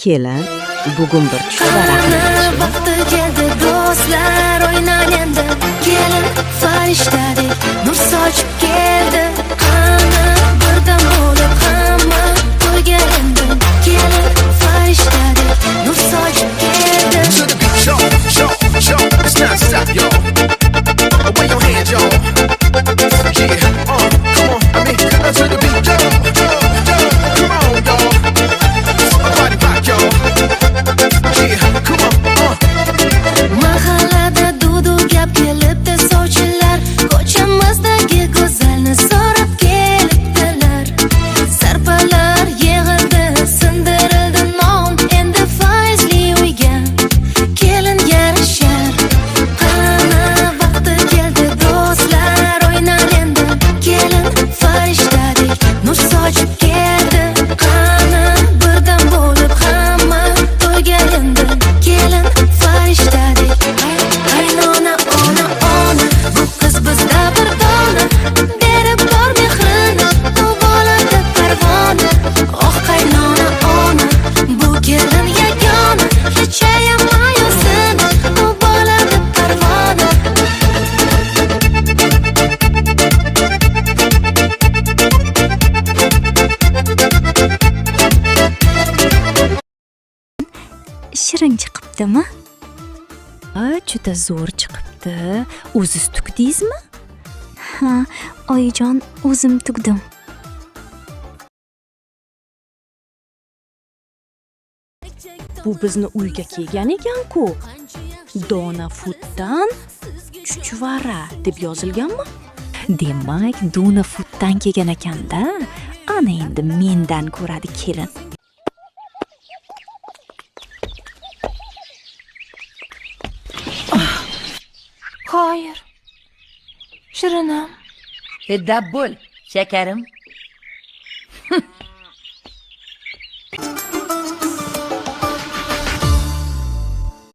kelin, bugun bir chuchvaraqni vaqti keldi do'stlar, o'ynang endi. Kelin farishtadek nur sochib keldi. Hamma birdan bo'lib, hamma to'yga endi. Kelin farishtadek nur sochib keldi. To the beat, yo, it's not stop, yo. Away your hands, yo. Yeah, come on, I mean, to the beat, yo, come on, yo. Body rock, yo. Yeah, come on, Mahallada dudu gap kelibdi, sovchilar ko'chamizdagi go'zalni so'rab kelibdilar. Sarpalar yig'ildi, sindirildi non, endi faizli uyga kelin yarashar. Qani vaqti keldi do'stlar, o'ynar endi. Kelin farishtadek nur sochib keldi. Qani birdan bo'lib, hamma to'yga endi. Kelin farishtadek qaynona ona bu qiz bizda bir dona. Berib bor mehrini, u bolada parvona. Oh qaynona ona, bu kelin yagona. Hechayam ma'yusin, u bolada parvona. Shirin chiqibdimi? Juda zo'r chiqibdi. O'ziz tukdingizmi? Ha, oyijon, o'zim tukdim. Bu bizni uyga kelgan ekan-ku. Dona Fooddan chuchvara deb yozilganmi? Demak, Dona Fooddan kelgan ekanda. Ana endi mendan ko'radi kelin. Hayır. Shirinim. Dab bo'l, shakarim.